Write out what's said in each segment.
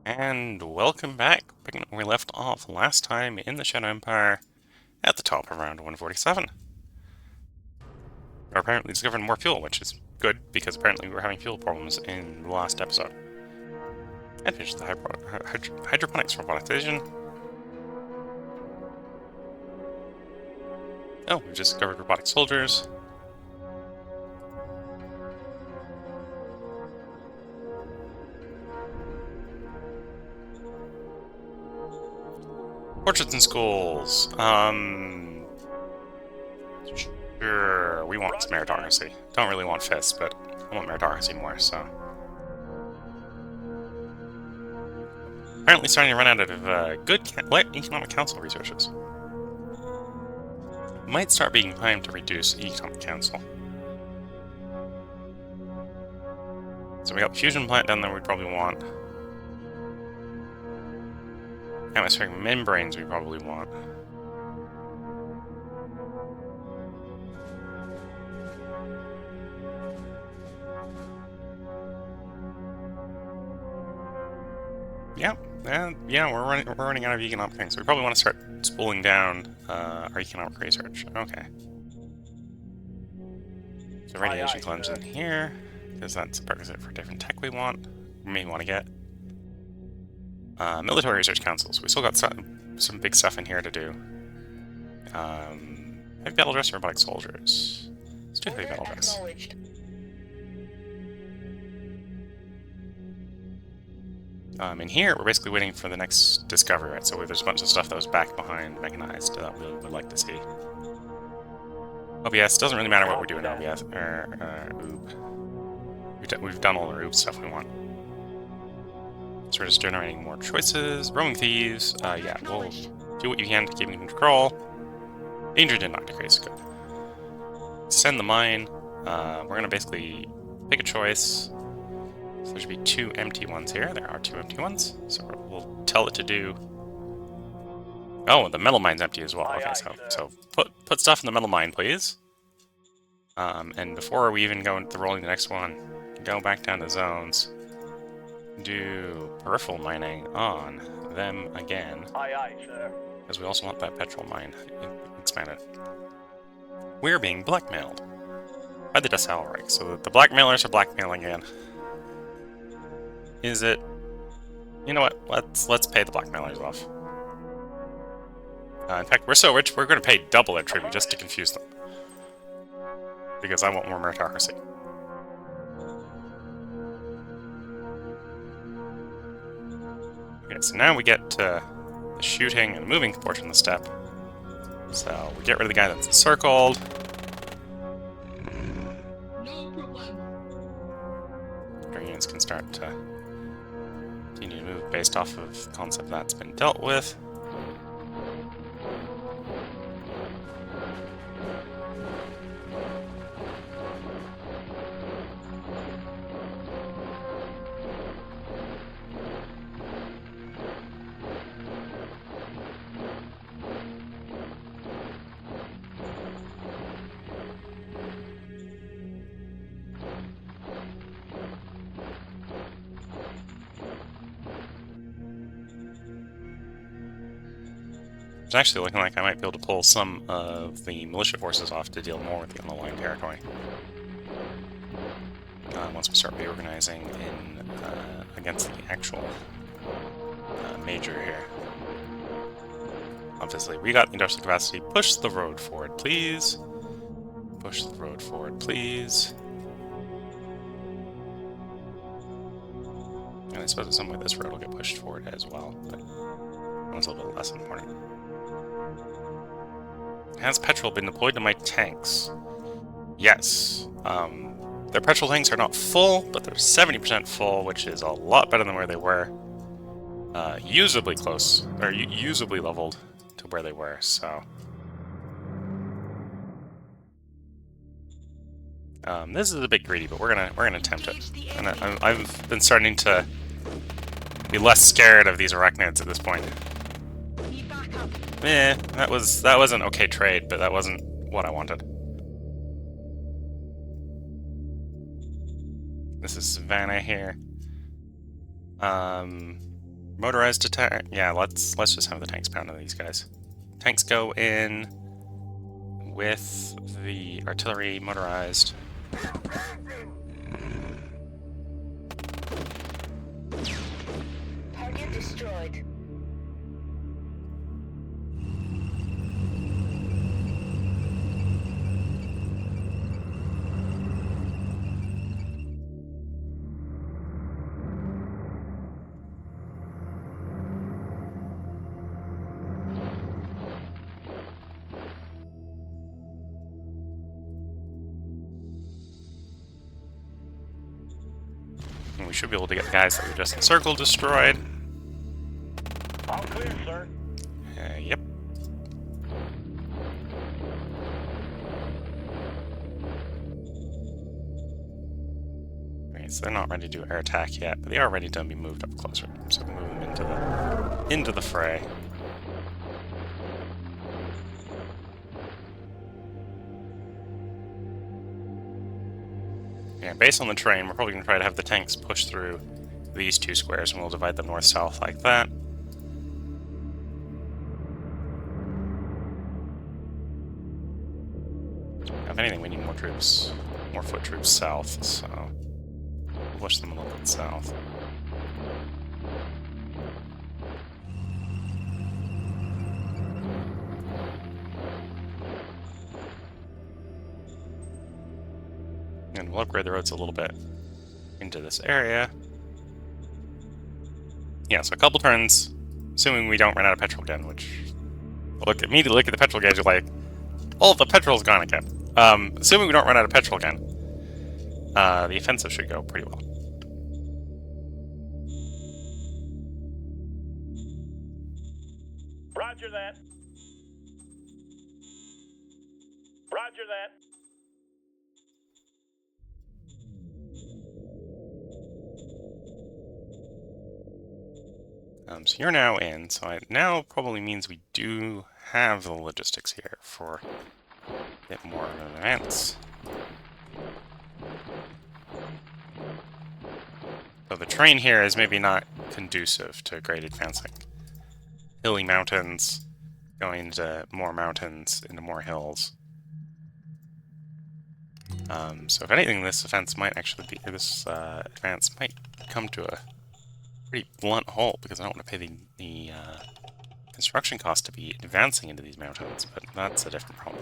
And welcome back, picking up where we left off last time in the Shadow Empire at the top of round 147. We're apparently discovering more fuel, which is good, because apparently we were having fuel problems in the last episode. And finished the hydroponics robotization. Oh, we've just discovered robotic soldiers. Portraits in schools. Sure, we want some meritocracy. Don't really want fists, but I want meritocracy more, so. Apparently starting to run out of good economic council resources. Might start being time to reduce economic council. So we got the fusion plant down there we probably want. Atmospheric membranes we probably want. Yeah, we're running out of economic things, so we probably want to start spooling down our economic research. Okay. So radiation cleanse in here, because that's a prerequisite for different tech we may want to get. Military research councils. We still got some big stuff in here to do. Heavy battle dress or robotic soldiers? Let's do heavy battle dress. In here, we're basically waiting for the next discovery, right? So there's a bunch of stuff that was back behind mechanized that we would like to see. OBS doesn't really matter what we do in OBS or OOB. We've done all the OOB stuff we want. So we're just generating more choices. Roaming thieves. Yeah, we'll do what you can to keep in control. Danger did not decrease. Good. Send the mine. We're gonna basically pick a choice. So there should be 2 empty ones here. There are 2 empty ones. So we'll tell it to do. Oh, the metal mine's empty as well. Okay, so put stuff in the metal mine, please. And before we even go into rolling the next one, go back down to zones. Do peripheral mining on them again. Aye, sir. Because we also want that petrol mine expanded. We're being blackmailed by the dissolution rig. So the blackmailers are blackmailing again. Is it? You know what? Let's pay the blackmailers off. In fact, we're so rich we're going to pay double their tribute just to confuse them. Because I want more meritocracy. Okay, so now we get to the shooting and moving portion of the step. So we get rid of the guy that's encircled. No problem. Our units can start to continue to move based off of the concept that's been dealt with. It's actually looking like I might be able to pull some of the militia forces off to deal more with the unaligned territory. Once we start reorganizing in against the actual major here. Obviously, we got the industrial capacity. Push the road forward, please. Push the road forward, please. And I suppose at some point this road will get pushed forward as well, but that one's a little bit less important. Has petrol been deployed to my tanks? Yes. Their petrol tanks are not full, but they're 70% full, which is a lot better than where they were. Usably close, or usably leveled to where they were, so. This is a bit greedy, but we're gonna attempt it. And I've been starting to be less scared of these arachnids at this point. That was an okay trade, but that wasn't what I wanted. This is Savannah here. Motorized attack. Yeah, let's just have the tanks pound on these guys. Tanks go in with the artillery motorized. Target destroyed. And we should be able to get the guys that we just encircled destroyed. All clear, sir. Yep. Okay, so they're not ready to do air attack yet, but they are ready to be moved up closer. So move them into the fray. Yeah, based on the terrain, we're probably going to try to have the tanks push through these two squares, and we'll divide them north-south like that. If anything, we need more troops, more foot troops south, so we'll push them a little bit south. And we'll upgrade the roads a little bit into this area. Yeah, so a couple turns, assuming we don't run out of petrol again, which... immediately look at the petrol gauge, you're like, oh, the petrol's gone again. Assuming we don't run out of petrol again, the offensive should go pretty well. Roger that. Roger that. So you're now in, so it now probably means we do have the logistics here for a bit more of an advance. So the terrain here is maybe not conducive to great advancing. Hilly mountains, going into more mountains, into more hills. So if anything, this offense might actually be, this advance might come to a pretty blunt halt, because I don't want to pay the construction cost to be advancing into these mountains, but that's a different problem.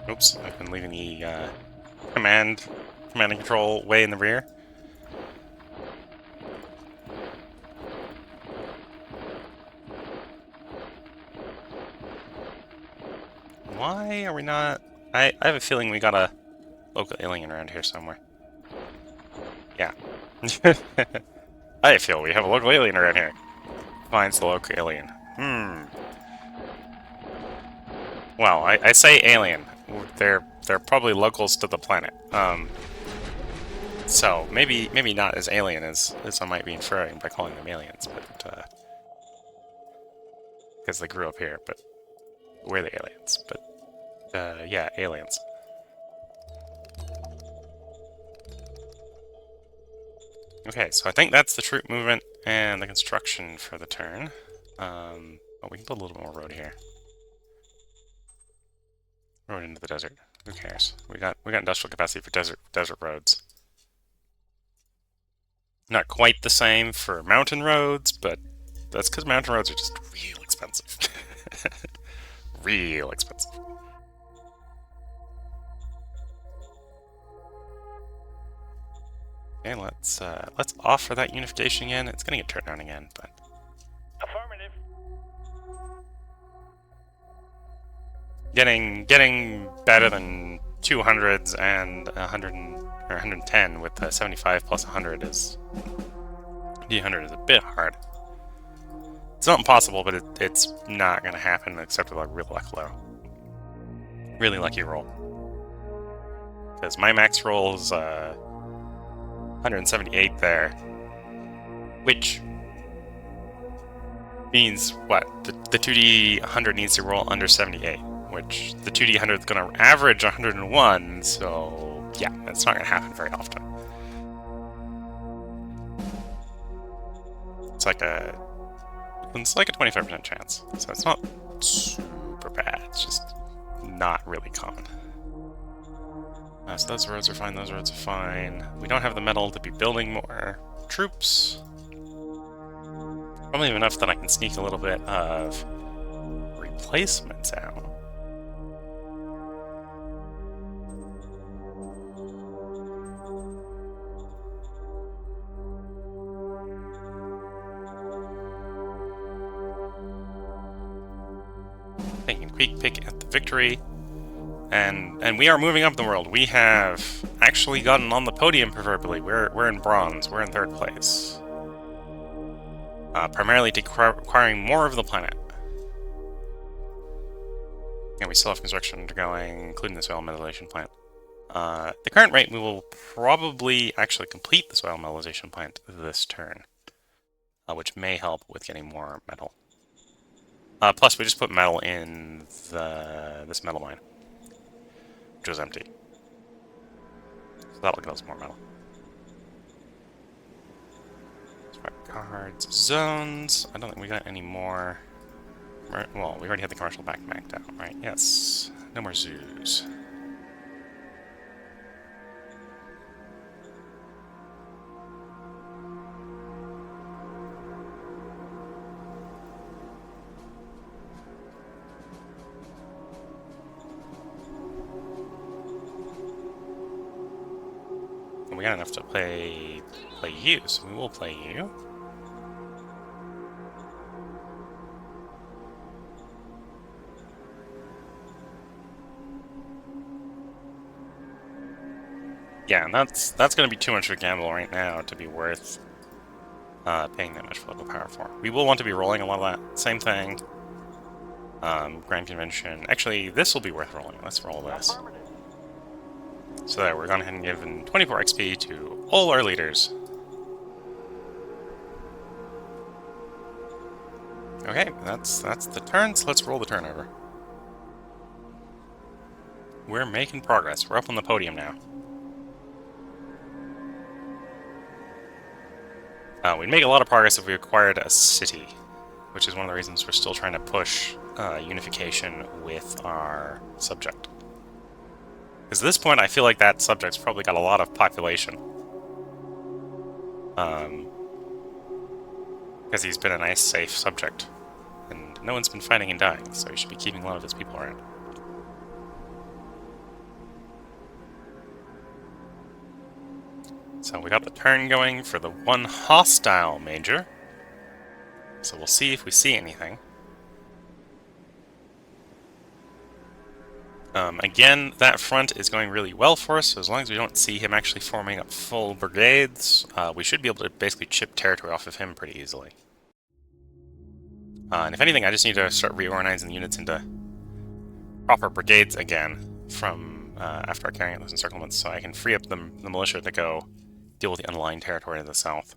Oops, I've been leaving the command and control way in the rear. Why are we not... I have a feeling we got a local alien around here somewhere. Yeah. I feel we have a local alien around here. Finds the local alien. Well, I say alien. They're probably locals to the planet. So maybe not as alien as I might be inferring by calling them aliens, but because they grew up here. But we're the aliens. But yeah, aliens. Okay, so I think that's the troop movement and the construction for the turn. Oh, we can build a little more road here. Road into the desert. Who cares? We got industrial capacity for desert roads. Not quite the same for mountain roads, but that's because mountain roads are just real expensive. Real expensive. Okay, let's offer that unification again. It's gonna get turned down again, but Affirmative. getting better than 200s and 110 with 75 plus 100 is... D100 is a bit hard. It's not impossible, but it's not going to happen except with a real lucky roll. Really lucky roll. because my max roll is 178 there, which means what? The 2D 100 needs to roll under 78, which the 2D 100 is going to average 101, so yeah, that's not going to happen very often. It's like a 25% chance, so it's not super bad. It's just not really common. So those roads are fine. Those roads are fine. We don't have the metal to be building more troops. Probably enough that I can sneak a little bit of replacements out. Taking a quick pick at the victory. And we are moving up the world. We have actually gotten on the podium, proverbially. We're in bronze. We're in 3rd place. Primarily acquiring more of the planet. And we still have construction undergoing, including the soil metallization plant. The current rate, we will probably actually complete the soil metallization plant this turn, which may help with getting more metal. Plus, we just put metal in this metal mine, which was empty. So that'll get us more metal. Cards, zones. I don't think we got any more. Well, we already had the commercial backed out, right? Yes. No more zoos. And we got enough to play you, so we will play you. Yeah, and that's going to be too much of a gamble right now to be worth paying that much political power for. We will want to be rolling a lot of that. Same thing. Grand Convention. Actually, this will be worth rolling. Let's roll this. So that we're going ahead and give 24 XP to all our leaders. Okay, that's the turn, so let's roll the turnover. We're making progress. We're up on the podium now. We'd make a lot of progress if we acquired a city, which is one of the reasons we're still trying to push unification with our subject. Because at this point, I feel like that subject's probably got a lot of population. Because he's been a nice, safe subject. And no one's been fighting and dying, so he should be keeping a lot of his people around. So we got the turn going for the one hostile major. So we'll see if we see anything. Again, that front is going really well for us, so as long as we don't see him actually forming up full brigades, we should be able to basically chip territory off of him pretty easily. And if anything, I just need to start reorganizing the units into proper brigades again from after carrying out those encirclements, so I can free up the militia to go deal with the unaligned territory to the south.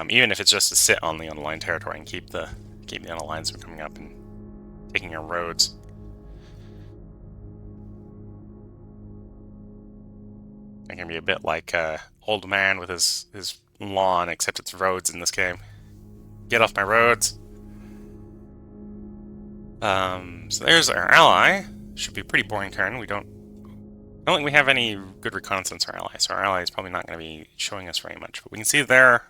Even if it's just to sit on the unaligned territory and keep the unaligned from coming up and taking our roads. It can be a bit like old man with his lawn, except it's roads in this game. Get off my roads. So there's our ally. Should be a pretty boring turn. I don't think we have any good reconnaissance on our ally, so our ally is probably not going to be showing us very much. But we can see they are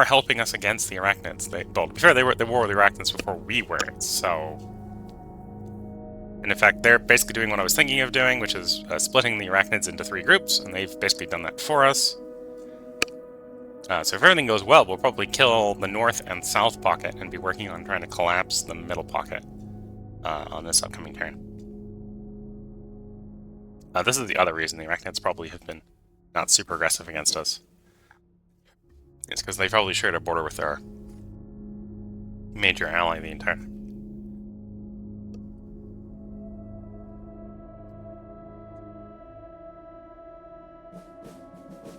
helping us against the Arachnids. Well, to be fair, they were with the Arachnids before we were, so... And in fact, they're basically doing what I was thinking of doing, which is splitting the Arachnids into 3 groups, and they've basically done that for us. So if everything goes well, we'll probably kill the north and south pocket and be working on trying to collapse the middle pocket on this upcoming turn. This is the other reason the Arachnids probably have been not super aggressive against us. It's because they probably shared a border with our major ally the entire...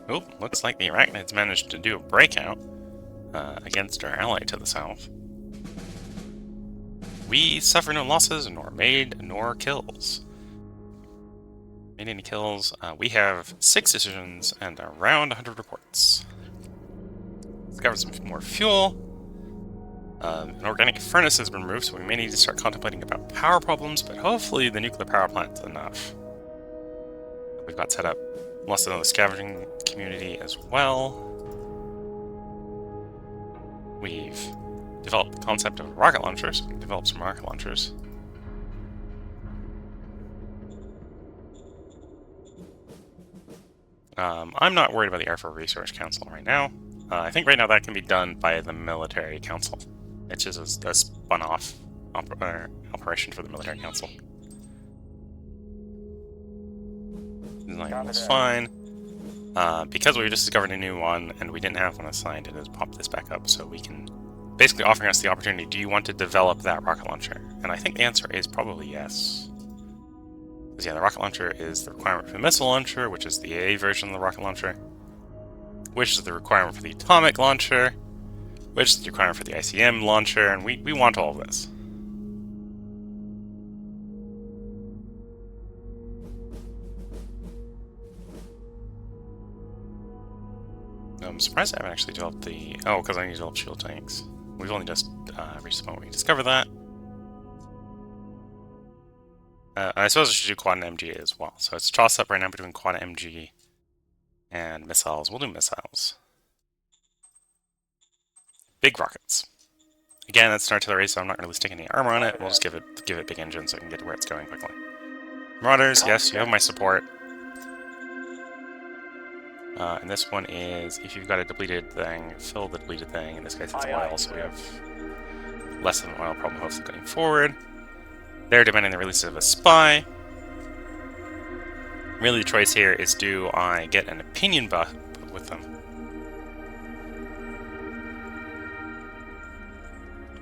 Oh, looks like the Arachnids managed to do a breakout against our ally to the south. We suffer no losses, nor made, nor kills. Made any kills? We have 6 decisions and around 100 reports. Discovered some more fuel. An organic furnace has been removed, so we may need to start contemplating about power problems, but hopefully the nuclear power plant's enough. We've got set up less than the scavenging community as well. We've developed the concept of rocket launchers. We can develop some rocket launchers. I'm not worried about the Air Force Research Council right now. I think right now that can be done by the Military Council. It's just a spun-off operation for the Military Council. Design was fine. Because we just discovered a new one and we didn't have one assigned, it has popped this back up, so we can basically offering us the opportunity. Do you want to develop that rocket launcher? And I think the answer is probably yes. Because yeah, the rocket launcher is the requirement for the missile launcher, which is the AA version of the rocket launcher, which is the requirement for the atomic launcher, which is the requirement for the ICM launcher, and we want all of this. I'm surprised I haven't actually developed the... Oh, because I need to develop shield tanks. We've only just reached the point where we can discover that. I suppose I should do quad and MG as well. So it's a toss-up right now between quad and MG and missiles. We'll do missiles. Big rockets. Again, that's an artillery, so I'm not going to really stick any armor on it. We'll just give it big engine so it can get to where it's going quickly. Marauders, yes, you have my support. And this one is, if you've got a depleted thing, fill the depleted thing. In this case, it's oil, so we have less of an oil problem hopefully going forward. They're demanding the release of a spy. Really, the choice here is, do I get an opinion buff with them?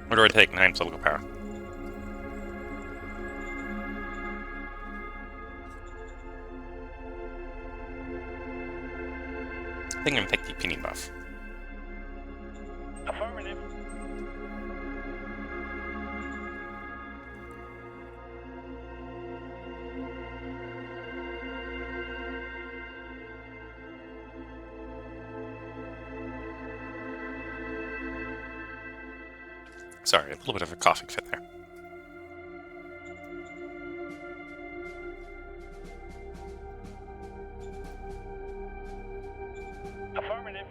Or do I take 9 political power? I think I'm going to take the opinion buff. Affirmative. Sorry, a little bit of a coughing fit there. Affirmative.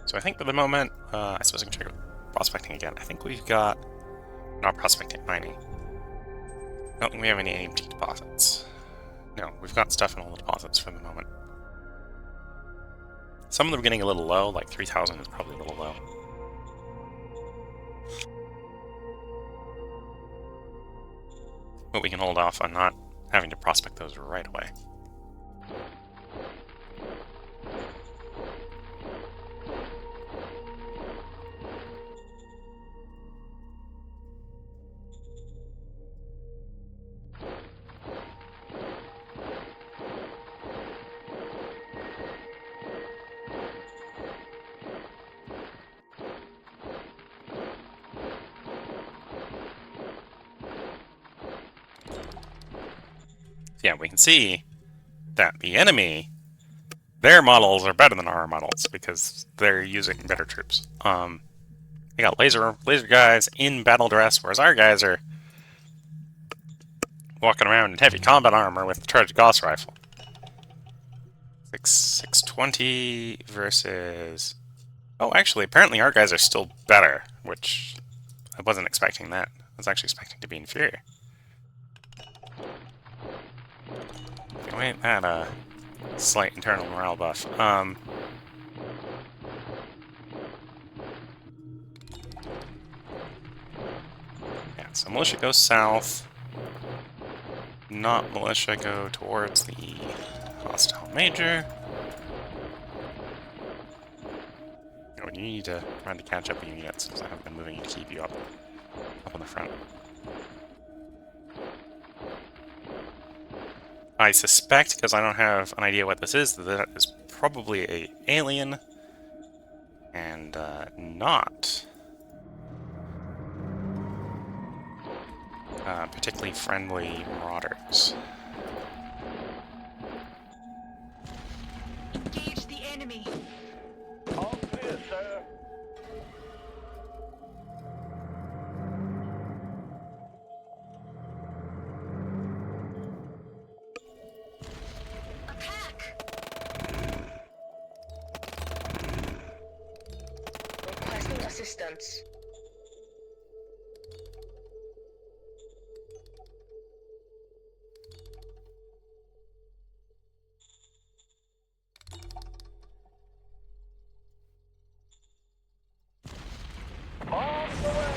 So I think for the moment, I suppose I can check prospecting again. I think we've got... Not prospecting, mining. I don't think we have any AMT deposits. No, we've got stuff in all the deposits for the moment. Some of them are getting a little low, like 3,000 is probably a little low. But we can hold off on not having to prospect those right away. Yeah, we can see that the enemy, their models are better than our models because they're using better troops. They got laser guys in battle dress, whereas our guys are walking around in heavy combat armor with the charged Gauss rifle. 620 versus... Oh, actually, apparently our guys are still better, which I wasn't expecting that. I was actually expecting to be inferior. Wait, that slight internal morale buff. Yeah, so militia goes south. Not militia go towards the hostile major. you need to try to catch up with your units, because I haven't been moving to keep you up on the front. I suspect, because I don't have an idea what this is, that is probably a alien, and not particularly friendly marauders. Engage the enemy. All clear, sir. Attack! Requesting assistance. On the way.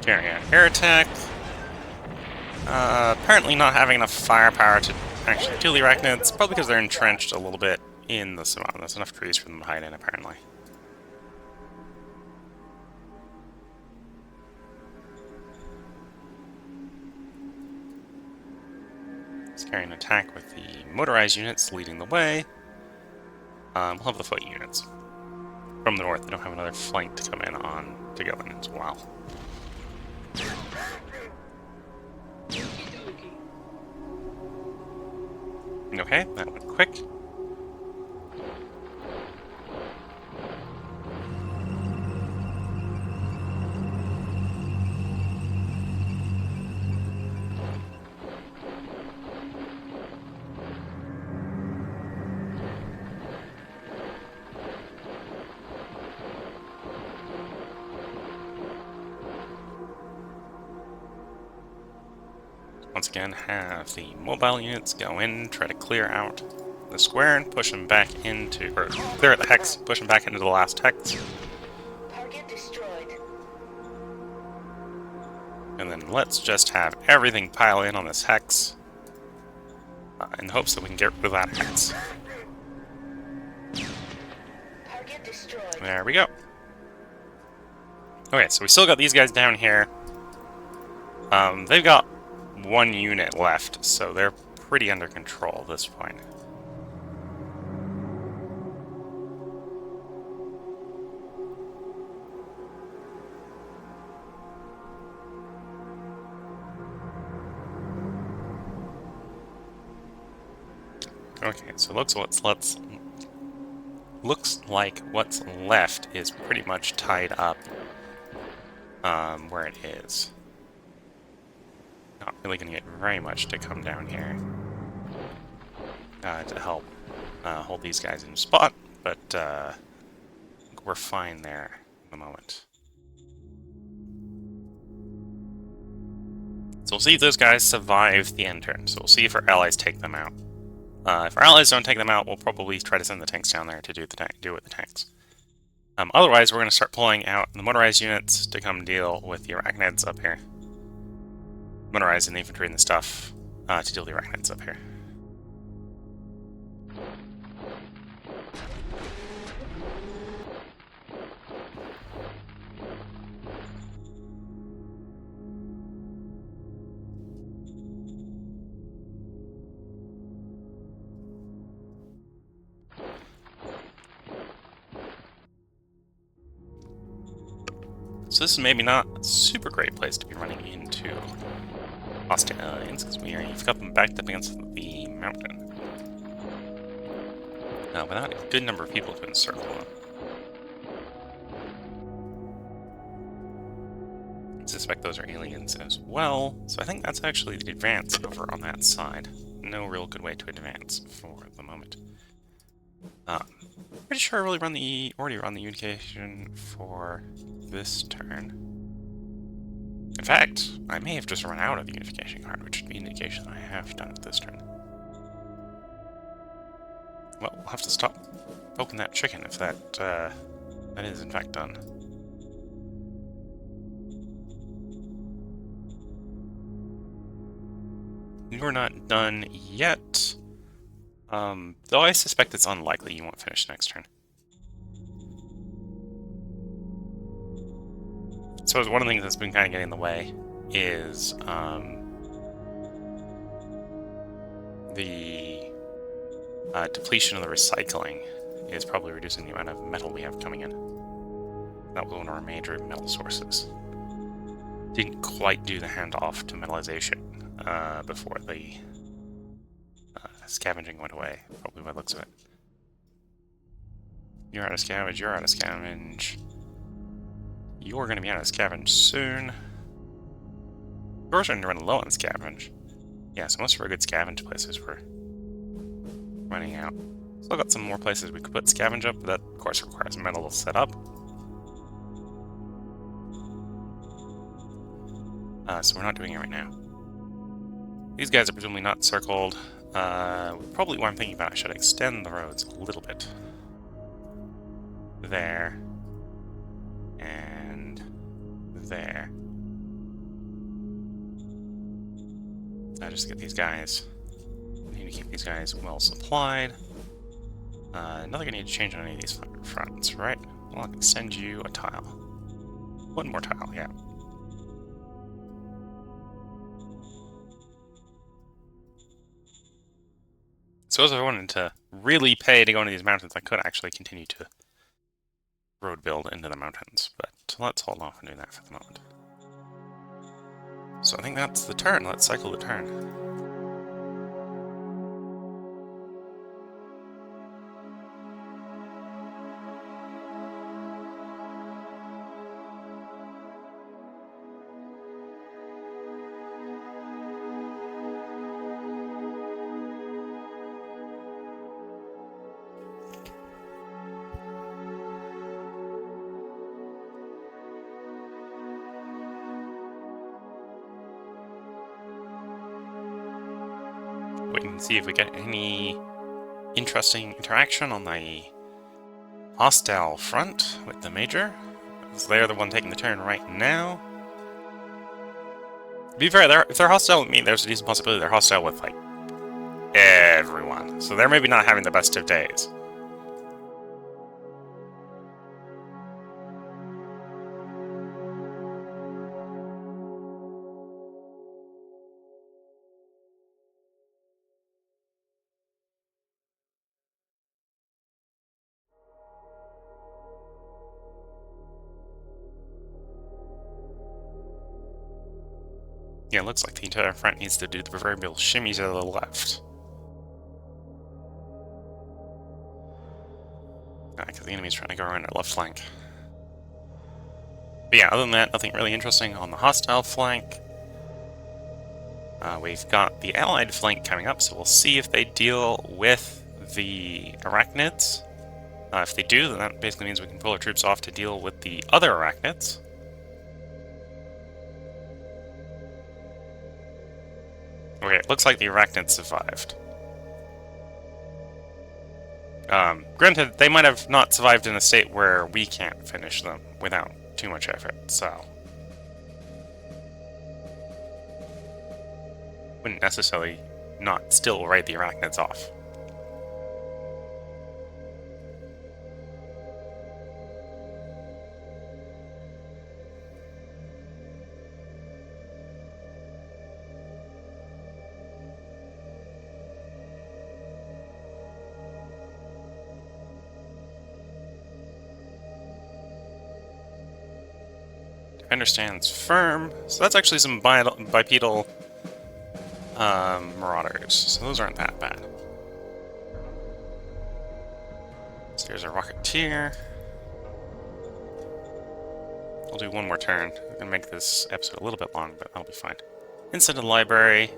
Carrying out air attack. Apparently not having enough firepower to actually kill the arachnids, probably because they're entrenched a little bit in the savanna. There's enough trees for them to hide in, apparently. It's carrying an attack with the motorized units leading the way. We'll have the foot units. From the north, they don't have another flank to come in on to go in as well. Okay, that went quick. Once again, have the mobile units go in, try to clear out the square and push them back into, or clear out the hex, push them back into the last hex. Target destroyed. And then let's just have everything pile in on this hex in hopes that we can get rid of that hex. Target destroyed. There we go. Okay, so we still got these guys down here. They've got one unit left, so they're pretty under control at this point. Okay, so looks like what's left is pretty much tied up where it is. Not really going to get very much to come down here to help hold these guys in spot, but we're fine there at the moment. So we'll see if those guys survive the end turn. So we'll see if our allies take them out. If our allies don't take them out, we'll probably try to send the tanks down there to do it with the tanks. Otherwise, we're going to start pulling out the motorized units to come deal with the arachnids up here. Motorizing the infantry and the stuff to deal with the arachnids up here. So this is maybe not a super great place to be running into hostile aliens, because you've got them backed up against the mountain. Now, without a good number of people to encircle them. I suspect those are aliens as well, so I think that's actually the advance over on that side. No real good way to advance for the moment. Pretty sure I already run the unification for this turn. In fact, I may have just run out of the unification card, which would be an indication I have done it this turn. Well, we'll have to stop poking that chicken if that is in fact done. You're not done yet. Though I suspect it's unlikely you won't finish next turn. So one of the things that's been kind of getting in the way is the depletion of the recycling is probably reducing the amount of metal we have coming in. That was one of our major metal sources. Didn't quite do the handoff to metallization before the scavenging went away, probably by the looks of it. You're out of scavenge, you're out of scavenge. You're going to be out of scavenge soon. We're starting to run low on scavenge. Yeah, so most of our good scavenge places were running out. Still got some more places we could put scavenge up, but that, of course, requires metal to set up. So we're not doing it right now. These guys are presumably not circled. Probably what I'm thinking about, I should extend the roads a little bit. There. And there. Just to get these guys. I need to keep these guys well supplied. Nothing I need to change on any of these fronts, right? Well, I'll extend you a tile. One more tile, yeah. So if I wanted to really pay to go into these mountains, I could actually continue to road build into the mountains, but let's hold off on doing that for the moment. So I think that's the turn. Let's cycle the turn. Wait and see if we get any interesting interaction on the hostile front with the Major. Because they're the one taking the turn right now. To be fair, if they're hostile with me, there's a decent possibility they're hostile with, like, everyone. So they're maybe not having the best of days. Yeah, it looks like the entire front needs to do the proverbial shimmy to the left. Because the enemy's trying to go around our left flank. But yeah, other than that, nothing really interesting on the hostile flank. We've got the allied flank coming up, so we'll see if they deal with the arachnids. If they do, then that basically means we can pull our troops off to deal with the other arachnids. Okay, it looks like the arachnids survived. Granted, they might have not survived in a state where we can't finish them without too much effort, so... wouldn't necessarily not still write the arachnids off. Defender stands firm, so that's actually some bipedal marauders, so those aren't that bad. So here's our Rocketeer. We'll do one more turn. I'm gonna make this episode a little bit long, but that'll be fine. Instant to the library.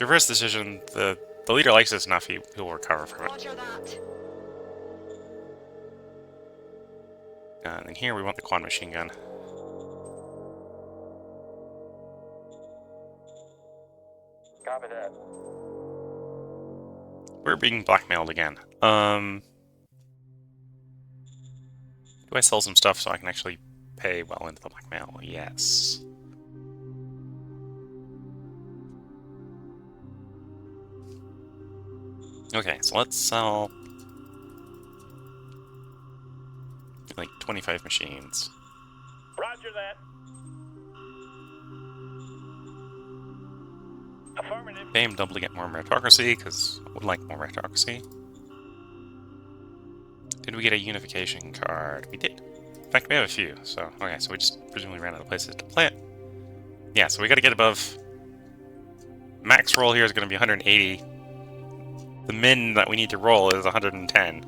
Reverse decision. The leader likes this enough, he'll recover from it. Roger that. And then here we want the quad machine gun. Copy that. We're being blackmailed again. Do I sell some stuff so I can actually pay well into the blackmail? Yes. Okay, so let's sell like 25 machines. that. Affirmative. Aim double to get more meritocracy, because I would like more meritocracy. Did we get a unification card? We did. In fact, we have a few, so... Okay, so we just presumably ran out of places to play it. Yeah, so we gotta get above... Max roll here is gonna be 180. The min that we need to roll is 110.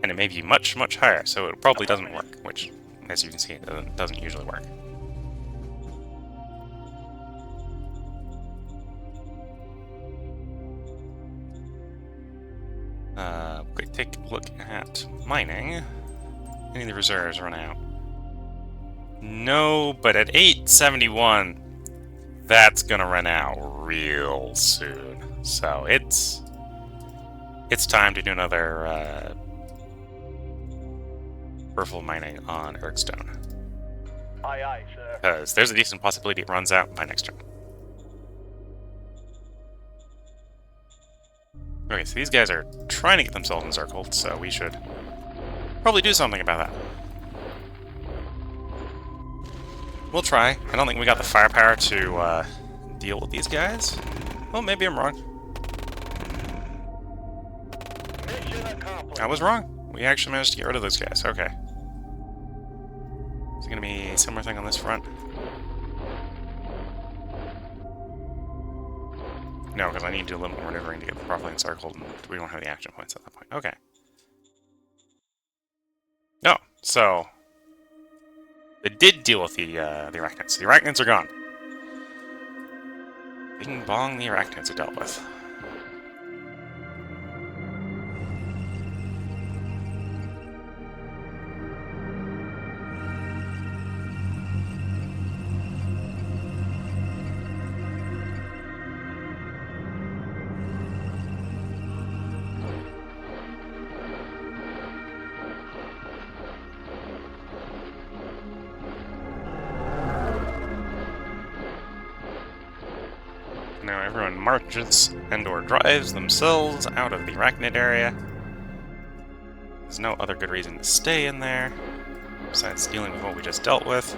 And it may be much, much higher, so it probably doesn't work, which, as you can see, it doesn't usually work. Quick take a look at mining. Any of the reserves run out? No, but at 871, that's gonna run out real soon. So it's time to do another peripheral mining on Ergstone. Aye, aye, sir. Because there's a decent possibility it runs out by next turn. Okay, so these guys are trying to get themselves encircled, so we should probably do something about that. We'll try. I don't think we got the firepower to deal with these guys. Well, maybe I'm wrong. Mission accomplished. I was wrong. We actually managed to get rid of those guys. Okay. Is it going to be a similar thing on this front? No, because I need to do a little more maneuvering to get them properly encircled, and we don't have the action points at that point. Okay. No, so... They did deal with the arachnids. The arachnids are gone. Bing bong, the arachnids are dealt with. Now everyone marches and/or drives themselves out of the arachnid area. There's no other good reason to stay in there, besides dealing with what we just dealt with.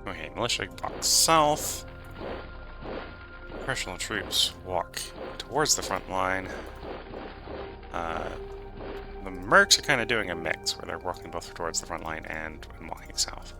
Okay, militia walk south. Professional troops walk towards the front line. The mercs are kind of doing a mix, where they're walking both towards the front line and walking south.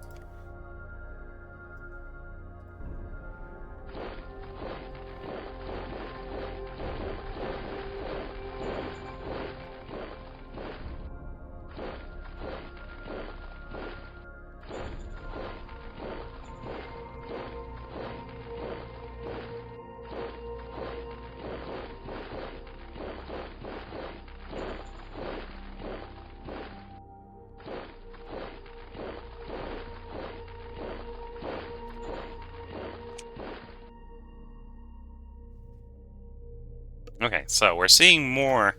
Okay, so we're seeing more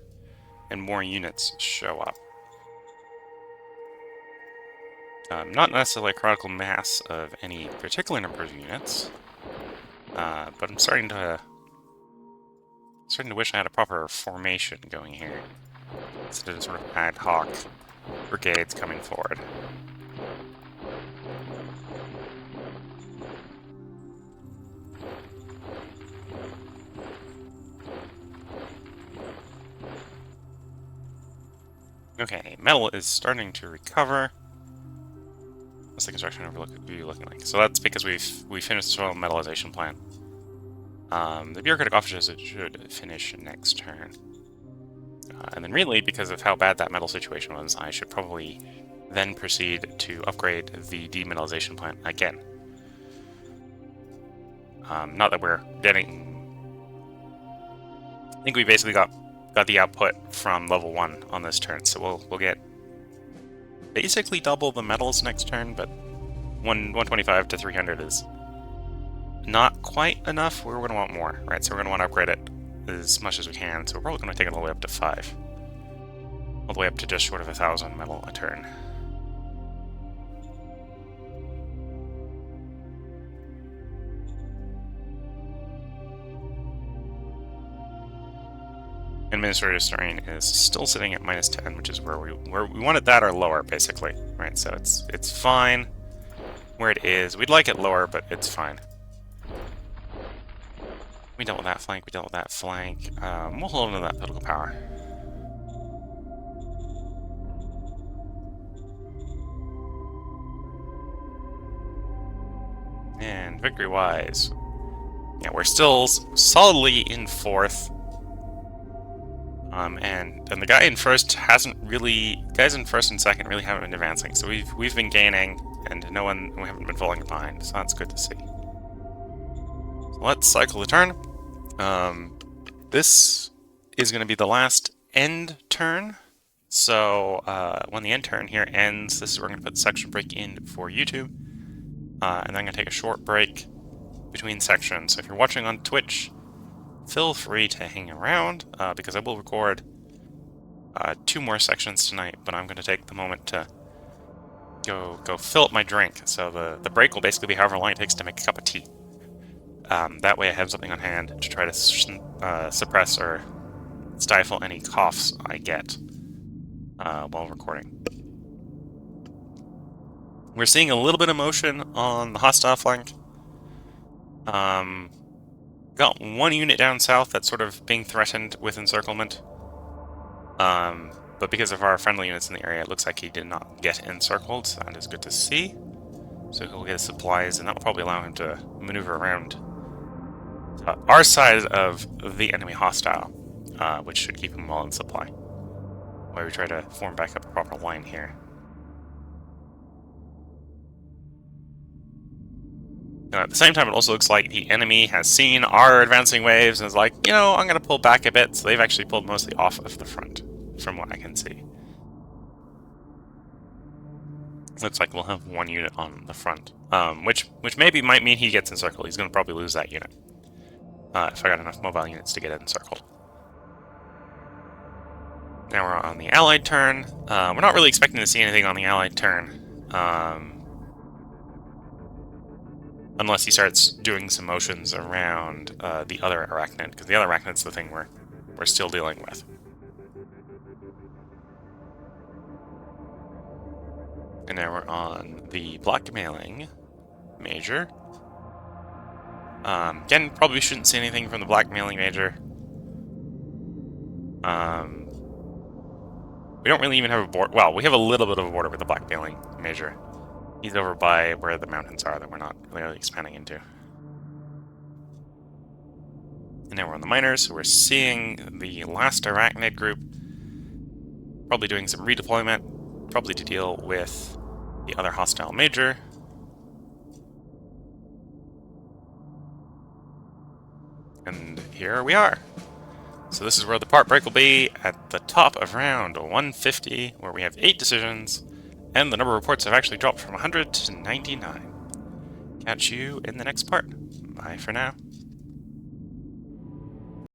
and more units show up. Not necessarily a critical mass of any particular number of units, but I'm starting to wish I had a proper formation going here, instead of sort of ad hoc brigades coming forward. Okay, metal is starting to recover. What's the construction overview looking like? So that's because we finished the soil metallization plan. The bureaucratic officers should finish next turn. And then really, because of how bad that metal situation was, I should probably then proceed to upgrade the demineralization plant again. Not that we're getting... I think we basically got the output from level 1 on this turn, so we'll get basically double the metals next turn, but 125 to 300 is not quite enough. We're going to want more, right? So we're going to want to upgrade it as much as we can. So we're probably going to take it all the way up to 5. All the way up to just short of 1,000 metal a turn. Administrative strain is still sitting at -10, which is where we wanted that or lower, basically, right? So it's fine where it is. We'd like it lower, but it's fine. We dealt with that flank. We dealt with that flank. We'll hold on to that political power. And victory-wise, yeah, we're still solidly in 4th. And the guy in first hasn't really. Guys in first and second really haven't been advancing. So we've been gaining, and we haven't been falling behind. So that's good to see. So let's cycle the turn. This is going to be the last end turn. So when the end turn here ends, this is where we're going to put the section break in for YouTube. And then I'm going to take a short break between sections. So if you're watching on Twitch, feel free to hang around, because I will record 2 more sections tonight, but I'm going to take the moment to go fill up my drink. So the break will basically be however long it takes to make a cup of tea. That way I have something on hand to try to suppress or stifle any coughs I get while recording. We're seeing a little bit of motion on the hostile flank. Got 1 unit down south that's sort of being threatened with encirclement. But because of our friendly units in the area, it looks like he did not get encircled, so that is good to see. So he'll get his supplies, and that will probably allow him to maneuver around our side of the enemy hostile, which should keep him well in supply. While we try to form back up a proper line here. At the same time, it also looks like the enemy has seen our advancing waves and is like, you know, I'm going to pull back a bit. So they've actually pulled mostly off of the front, from what I can see. Looks like we'll have 1 unit on the front, which maybe might mean he gets encircled. He's going to probably lose that unit if I got enough mobile units to get it encircled. Now we're on the Allied turn. We're not really expecting to see anything on the Allied turn. Unless he starts doing some motions around the other arachnid, because the other arachnid's the thing we're still dealing with. And now we're on the blackmailing major. Again, probably shouldn't see anything from the blackmailing major. We don't really even have a border. Well, we have a little bit of a border with the blackmailing major. He's over by where the mountains are that we're not really expanding into. And now we're on the miners, so we're seeing the last arachnid group. Probably doing some redeployment, probably to deal with the other hostile major. And here we are. So this is where the part break will be, at the top of round 150, where we have 8 decisions. And the number of reports have actually dropped from 100 to 99. Catch you in the next part. Bye for now.